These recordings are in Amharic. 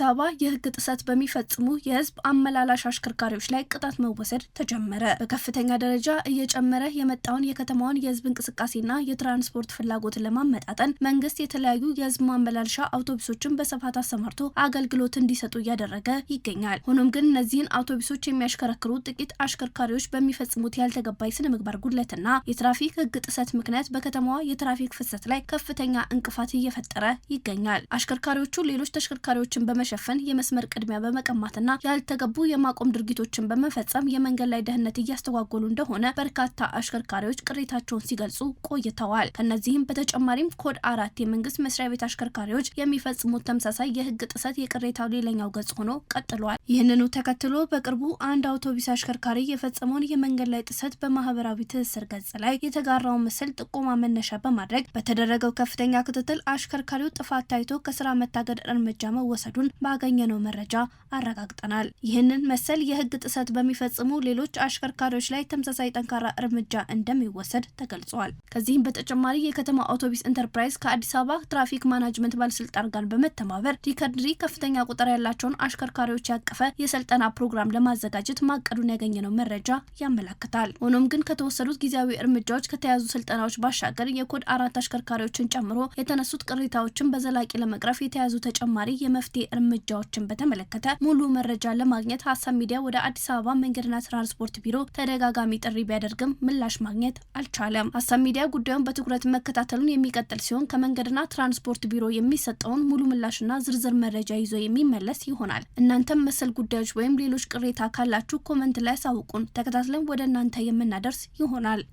አበባ የህግ ጥሰት በሚፈጽሙ የህዝብ አመላላሽ አሽከርካሪዎች ላይ ቅጣት መወሰድ ተጀመረ። በከፍተኛ ደረጃ እየጨመረ የመጣውን የከተማውን የህዝብ እንቅስቃሴና የትራንስፖርት ፍላጎትን ለማመጣጠን መንግስት የተለያዩ የህዝብ ማመላለሻ አውቶቡሶችን በስፋት አሰማርቶ አገልግሎት እንዲሰጡ እያደረገ ይገኛል። ሆኖም ግን እነዚህን አውቶቡሶች የሚያሽከረክሩ ጥቂት አሽከርካሪዎች በሚፈጽሙት ያልተገባ ስነ ምግባር ጉድለትና የትራፊክ ህግ ጥሰት ምክንያት በከተማዋ የትራፊክ ፍሰት ላይ ከፍተኛ እንቅፋት እየፈጠረ ይገኛል። አሽከርካሪዎቹ ሌሎች ተሽከርካሪዎችን በመሸፈን የመስመር ቅድሚያ በመቀማትና ያልተገቡ የማቆም ድርጊቶችን በመፈጸም የመንገድ ላይ ደህንነት እያስተጓጎሉ እንደሆነ በርካታ አሽከርካሪዎች ቅሬታቸውን ሲገልጹ ቆይተዋል። ከነዚህም በተጨማሪም ኮድ 4 የመንግስት መስሪያ ቤት አሽከርካሪዎች የሚፈጽሙት ተመሳሳይ የህግ ጥሰት የቅሬታው ሌላኛው ገጽ ሆኖ ቀጥሏል። ይህንኑ ተከትሎ በቅርቡ አንድ አውቶቡስ አሽከርካሪ የፈጸመውን የመንገድ ላይ ጥሰት በማህበራዊ ትስስር ገጽ ላይ የተጋራውን ምስል ጥቆማ መነሻ በማድረግ በተደረገው ከፍተኛ ክትትል አሽከርካሪው ጥፋት ታይቶ ከስራ መታገድ እርምጃ መወሰዱን ባገኘነው መረጃ አረጋግጠናል። ይህንን መሰል የህግ ጥሰት በሚፈጽሙ ሌሎች አሽከርካሪዎች ላይ ተመሳሳይ ጠንካራ እርምጃ እንደሚወሰድ ተገልጿል። ከዚህም በተጨማሪ የከተማ አውቶቡስ ኢንተርፕራይዝ ከአዲስ አበባ ትራፊክ ማናጅመንት ባለስልጣን ጋር በመተባበር ሪከርድሪ ከፍተኛ ቁጥር ያላቸውን አሽከርካሪዎች ያቀፈ የስልጠና ፕሮግራም ለማዘጋጀት ማቀዱን ያገኘነው መረጃ ያመለክታል። ሆኖም ግን ከተወሰዱት ጊዜያዊ እርምጃዎች ከተያዙ ስልጠናዎች ባሻገር የኮድ 4 አሽከርካሪዎችን ጨምሮ የተነሱት ቅሬታዎችን በዘላቂ ለመቅረፍ የተያዙ ተጨማሪ የመፍትሄ እርምጃዎችን በተመለከተ ሙሉ መረጃ ለማግኘት ሀሳብ ሚዲያ ወደ አዲስ አበባ መንገድና ትራንስፖርት ቢሮ ተደጋጋሚ ጥሪ ቢያደርግም ምላሽ ማግኘት አልቻለም። ሀሳብ ሚዲያ ጉዳዩን በትኩረት መከታተሉን የሚቀጥል ሲሆን ከመንገድና ትራንስፖርት ቢሮ የሚሰጠውን ሙሉ ምላሽና ዝርዝር መረጃ ይዞ የሚመለስ ይሆናል። እናንተም መሰል ጉዳዮች ወይም ሌሎች ቅሬታ ካላችሁ ኮመንት ላይ አሳውቁን፣ ተከታትለን ወደ እናንተ የምናደርስ ይሆናል።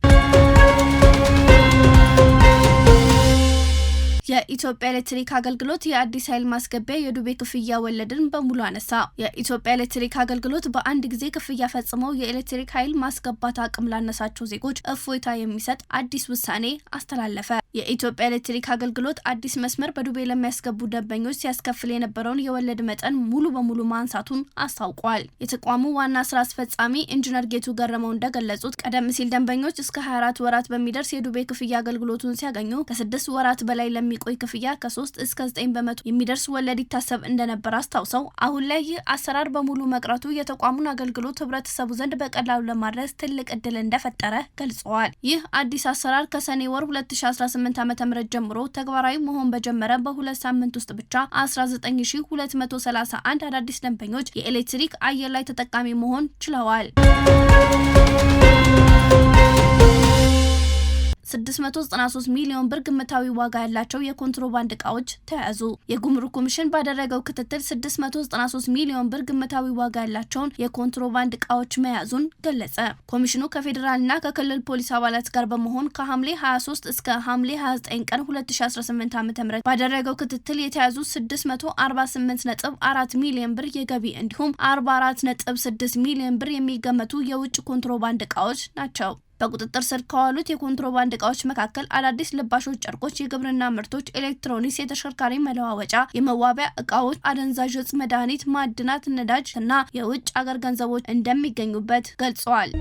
የኢትዮጵያ ኤሌክትሪክ አገልግሎት የአዲስ ኃይል ማስገቢያ የዱቤ ክፍያ ወለድን በሙሉ አነሳ። የኢትዮጵያ ኤሌክትሪክ አገልግሎት በአንድ ጊዜ ክፍያ ፈጽመው የኤሌክትሪክ ኃይል ማስገባት አቅም ላነሳቸው ዜጎች እፎይታ የሚሰጥ አዲስ ውሳኔ አስተላለፈ። የኢትዮጵያ ኤሌክትሪክ አገልግሎት አዲስ መስመር በዱቤ ለሚያስገቡ ደንበኞች ሲያስከፍል የነበረውን የወለድ መጠን ሙሉ በሙሉ ማንሳቱን አስታውቋል። የተቋሙ ዋና ስራ አስፈጻሚ ኢንጂነር ጌቱ ገረመው እንደገለጹት ቀደም ሲል ደንበኞች እስከ 24 ወራት በሚደርስ የዱቤ ክፍያ አገልግሎቱን ሲያገኙ ከ6 ወራት በላይ ቆይ ክፍያ ከ3 እስከ 9 በመቶ የሚደርስ ወለድ ይታሰብ እንደነበር አስታውሰው አሁን ላይ ይህ አሰራር በሙሉ መቅረቱ የተቋሙን አገልግሎት ህብረተሰቡ ዘንድ በቀላሉ ለማድረስ ትልቅ እድል እንደፈጠረ ገልጸዋል። ይህ አዲስ አሰራር ከሰኔ ወር 2018 ዓ.ም ጀምሮ ተግባራዊ መሆን በጀመረ በሁለት ሳምንት ውስጥ ብቻ 19231 አዳዲስ ደንበኞች የኤሌክትሪክ አየር ላይ ተጠቃሚ መሆን ችለዋል። 693 ሚሊዮን ብር ግምታዊ ዋጋ ያላቸው የኮንትሮባንድ እቃዎች ተያዙ። የጉምሩክ ኮሚሽን ባደረገው ክትትል 693 ሚሊዮን ብር ግምታዊ ዋጋ ያላቸውን የኮንትሮባንድ እቃዎች መያዙን ገለጸ። ኮሚሽኑ ከፌዴራልና ከክልል ፖሊስ አባላት ጋር በመሆን ከሐምሌ 23 እስከ ሐምሌ 29 ቀን 2018 ዓ.ም ባደረገው ክትትል የተያዙ 648.4 ሚሊዮን ብር የገቢ እንዲሁም 44.6 ሚሊዮን ብር የሚገመቱ የውጭ ኮንትሮባንድ እቃዎች ናቸው። በቁጥጥር ስር ከዋሉት የኮንትሮባንድ እቃዎች መካከል አዳዲስ ልባሾች፣ ጨርቆች፣ የግብርና ምርቶች፣ ኤሌክትሮኒክስ፣ የተሽከርካሪ መለዋወጫ፣ የመዋቢያ እቃዎች፣ አደንዛዥ እጽ፣ መድኃኒት፣ ማዕድናት፣ ነዳጅ እና የውጭ አገር ገንዘቦች እንደሚገኙበት ገልጸዋል።